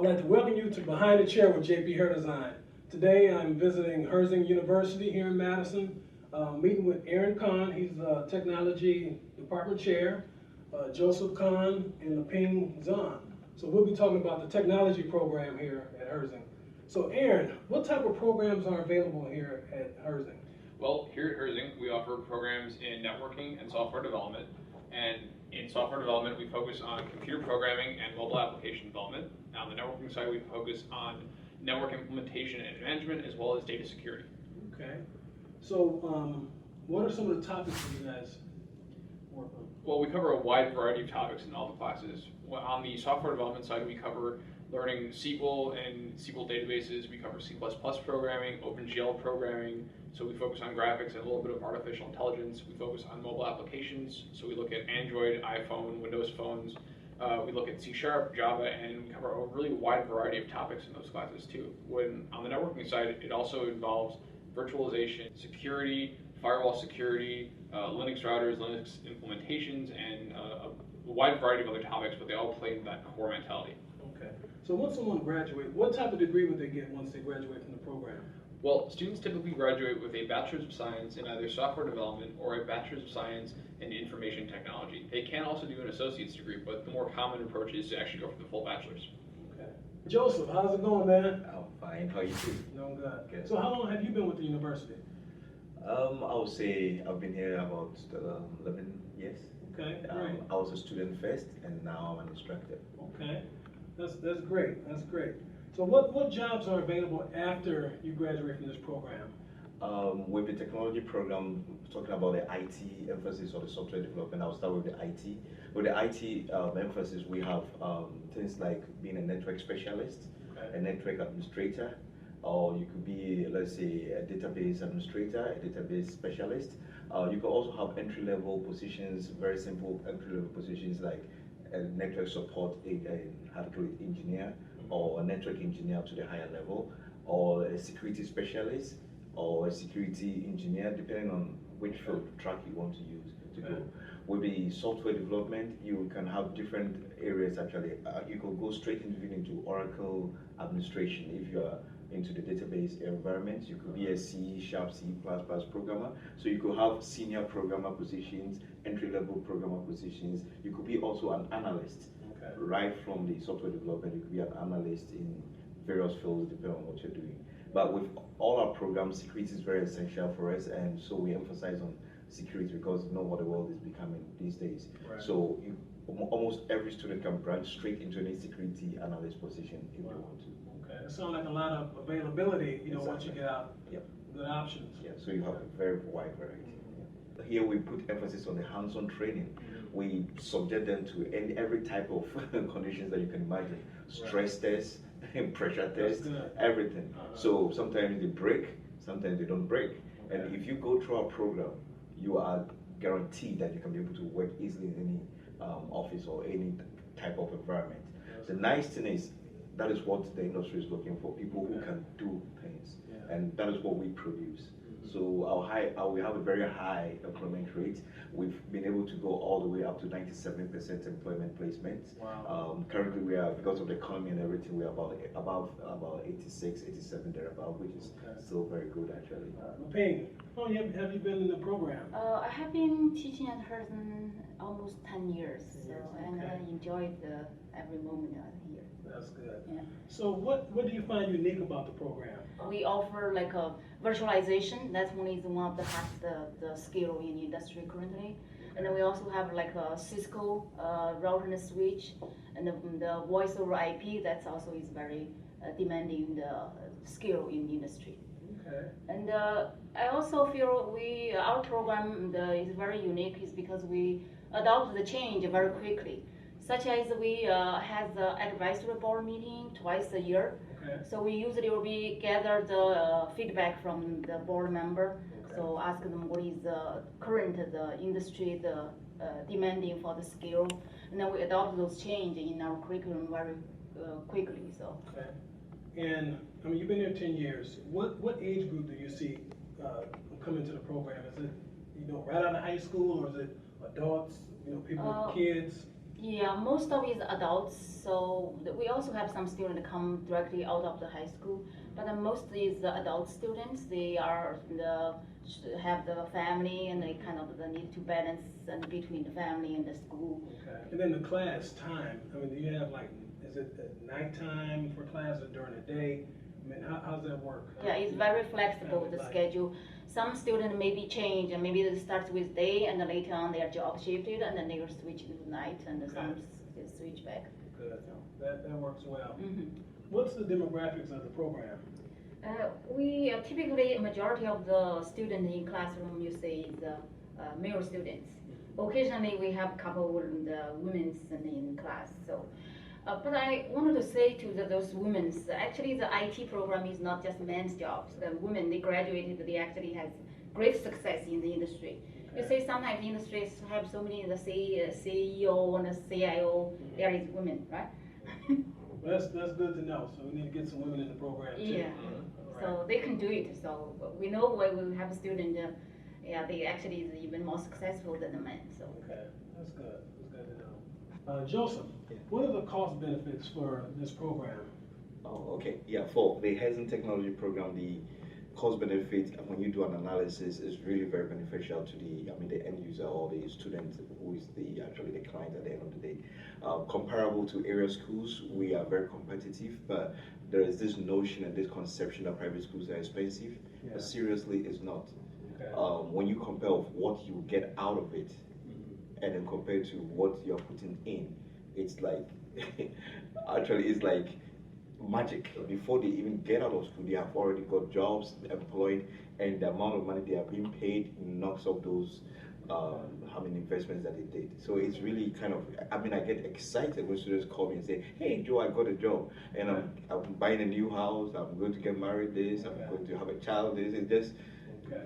like to welcome you to Behind the Chair with JP Design. Today I'm visiting Herzing University here in Madison, meeting with Aaron Kahn. He's the Technology Department Chair, Joseph Kahn, and Leping Zahn. So we'll be talking about the technology program here at Herzing. So Aaron, what type of programs are available here at Herzing? Well, here at Herzing, we offer programs in networking and software development. And in software development, we focus on computer programming and mobile application development. Now, on the networking side, we focus on network implementation and management, as well as data security. Okay. So what are some of the topics that you guys work on? Well, we cover a wide variety of topics in all the classes. On the software development side, we cover learning SQL and SQL databases. We cover C++ programming, OpenGL programming. So we focus on graphics and a little bit of artificial intelligence. We focus on mobile applications. So we look at Android, iPhone, Windows phones. We look at C#, Java, and we cover a really wide variety of topics in those classes too. When on the networking side, it also involves virtualization, security, firewall security, Linux routers, Linux implementations, and a wide variety of other topics, but they all play into that core mentality. Okay. So once someone graduates, what type of degree would they get once they graduate from the program? Well, students typically graduate with a Bachelor's of Science in either software development or a Bachelor's of Science in information technology. They can also do an associate's degree, but the more common approach is to actually go for the full bachelor's. Okay. Joseph, how's it going, man? I'm fine. How are you doing? Doing good. Good. So how long have you been with the university? I would say I've been here about 11 years. Okay, great. I was a student first, and now I'm an instructor. Okay, that's great. That's great. So what jobs are available after you graduate from this program? With the technology program, talking about the IT emphasis or the software development, I'll start with the IT. With the IT emphasis, we have things like being a network specialist, Okay. a network administrator, or you could be, let's say, a database administrator, a database specialist. You can also have entry-level positions, very simple entry-level positions like a network support engineer, or a network engineer to the higher level, or a security specialist, or a security engineer, depending on which field track you want to use to go. With the software development, you can have different areas actually. You could go straight into Oracle administration if you are into the database environment. You could be a C#, C++ programmer. So you could have senior programmer positions, entry-level programmer positions. You could be also an analyst. Okay. Right from the software development, you could be an analyst in various fields depending on what you're doing. But with all our programs, security is very essential for us, and so we emphasize on security because you know what the world is becoming these days. Right. So almost every student can branch straight into any security analyst position if they want to. Okay, it sounds like a lot of availability, Exactly. once you get out. Yep. Good options. Yeah, so you have a very wide variety. Yeah. Here we put emphasis on the hands-on training. We subject them to every type of conditions that you can imagine. Stress tests, pressure tests, everything. So sometimes they break, sometimes they don't break. Okay. And if you go through our program, you are guaranteed that you can be able to work easily in any office or any type of environment. The nice thing is, that is what the industry is looking for, people who can do things. Yeah. And that is what we produce. So we have a very high employment rate. We've been able to go all the way up to 97% employment placement. Wow. Currently, we are, because of the economy and everything, we are about 86, 87 thereabout, which is still very good actually. Leping, how long have you been in the program? I have been teaching at Herzing almost 10 years, and I enjoyed every moment here. That's good. Yeah. So what do you find unique about the program? We offer like a virtualization. That's one of the skill in industry currently. And then we also have like a Cisco router and switch, and the voice over IP. That's also is very demanding the skill in industry. Okay. And I also feel our program is very unique is because we adopt the change very quickly. Such as we have the advisory board meeting twice a year. Okay. So we usually will be gather the feedback from the board member. Okay. So ask them what is the current the industry demanding for the skill, and then we adopt those change in our curriculum very quickly. So. Okay. And I mean, you've been here 10 years. What age group do you see come into the program? Is it right out of high school, or is it adults? People with kids? Yeah, most of it is adults, so we also have some students come directly out of the high school, but most is the adult students. They are have the family and they kind of the need to balance and between the family and the school. Okay. And then the class time, I mean, do you have like, is it at nighttime for class or during the day? I mean, how's that work? Yeah, it's very flexible, the Like- schedule. Some students maybe change and maybe they start with day and then later on they are job shifted and then they will switch to night and then some switch back. Good, that works well. Mhm. What's the demographics of the program? We typically, majority of the students in classroom, you say, is male students. Occasionally, we have a couple of the women's in class. So, but I wanted to say to those women, actually, the IT program is not just men's jobs. The women, they graduated, they actually have great success in the industry. You Okay. say sometimes industries have so many, the CEO and the CIO, there is women, right? Well, that's good to know, so we need to get some women in the program too. Yeah. All right. So they can do it. So we know when we have a student, yeah, they actually is even more successful than the men. So Okay, that's good, that's good to know. Joseph, what are the cost benefits for this program? Oh, okay. Yeah, for the Herzing Technology Program, the cost benefit, when you do an analysis, is really very beneficial to the end user or the student who is actually the client at the end of the day. Comparable to area schools, we are very competitive, but there is this notion and this conception that private schools are expensive, Yeah. but seriously, it's not. Okay. When you compare of what you get out of it, and then compare to what you're putting in, it's like, actually, it's like magic. Before they even get out of school, they have already got jobs, employed, and the amount of money they are being paid knocks up those how many investments that they did. So it's really kind of, I mean, I get excited when students call me and say, hey Joe, I got a job and I'm buying a new house, I'm going to get married this, I'm going to have a child this. It's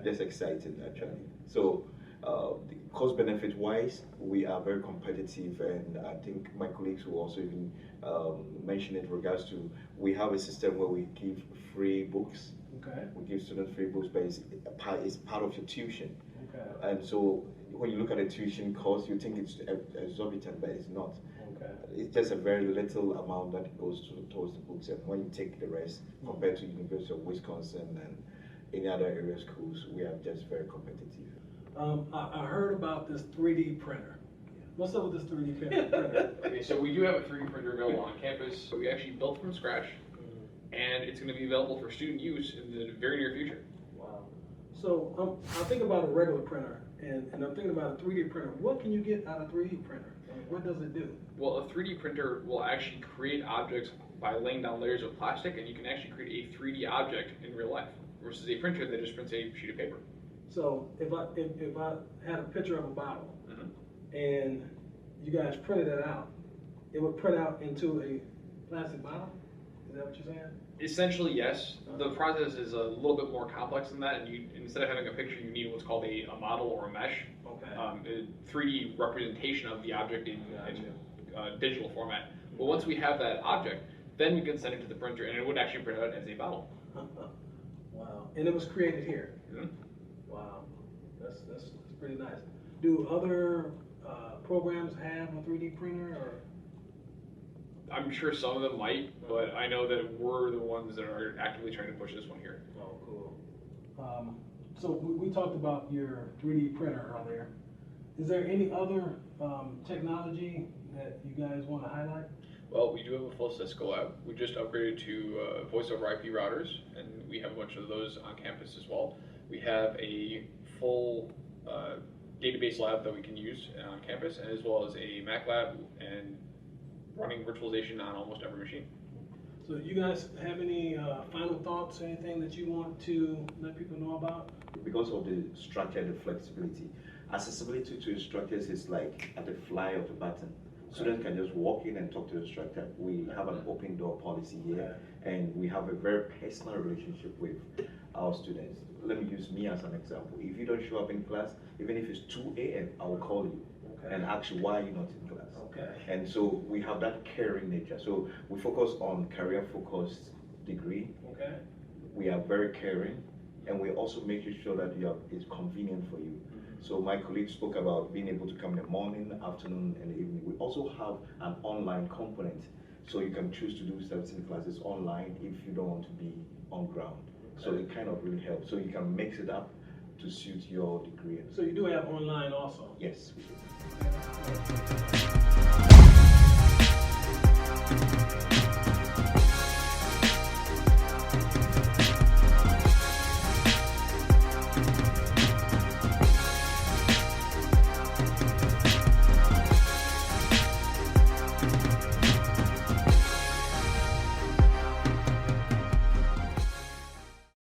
just exciting actually. So the cost benefit wise, we are very competitive, and I think my colleagues will also even mention it in regards to, we have a system where we give free books. Okay. We give students free books, but it's part of your tuition. Okay. And so when you look at the tuition cost, you think it's exorbitant, but it's not. Okay. It's just a very little amount that goes towards the books, and when you take the rest, compared to University of Wisconsin and any other area schools, we are just very competitive. I heard about this 3D printer. What's up with this 3D printer? Okay, so we do have a 3D printer available on campus. So we actually built from scratch, and it's going to be available for student use in the very near future. Wow. So I think about a regular printer, and I'm thinking about a 3D printer. What can you get out of a 3D printer? I mean, what does it do? Well, a 3D printer will actually create objects by laying down layers of plastic, and you can actually create a 3D object in real life, versus a printer that just prints a sheet of paper. So if I had a picture of a bottle, and you guys printed it out, it would print out into a plastic bottle? Is that what you're saying? Essentially, yes. The process is a little bit more complex than that, and you, instead of having a picture, you need what's called a model or a mesh, Okay. a 3D representation of the object in digital format. But once we have that object, then we can send it to the printer, and it would actually print out as a bottle. Wow. And it was created here? Mhm. Wow. That's pretty nice. Do other programs have a 3D printer, or? I'm sure some of them might, but I know that we're the ones that are actively trying to push this one here. Oh, cool. So we talked about your 3D printer earlier. Is there any other technology that you guys want to highlight? Well, we do have a full Cisco lab. We just upgraded to voice over IP routers, and we have a bunch of those on campus as well. We have a full database lab that we can use on campus, and as well as a Mac lab and running virtualization on almost every machine. So you guys have any final thoughts, anything that you want to let people know about? Because of the structure and the flexibility, accessibility to instructors is like at the fly of the button. Students can just walk in and talk to the instructor. We have an open door policy here, and we have a very personal relationship with our students. Let me use me as an example. If you don't show up in class, even if it's 2 a.m., I will call you and ask you why you're not in class. Okay. And so we have that caring nature. So we focus on career-focused degree. Okay. We are very caring, and we also make sure that it's convenient for you. So my colleague spoke about being able to come in the morning, afternoon, and evening. We also have an online component. So you can choose to do certain classes online if you don't want to be on ground. So it kind of really helps. So you can mix it up to suit your degree. So you do have online also? Yes, we do.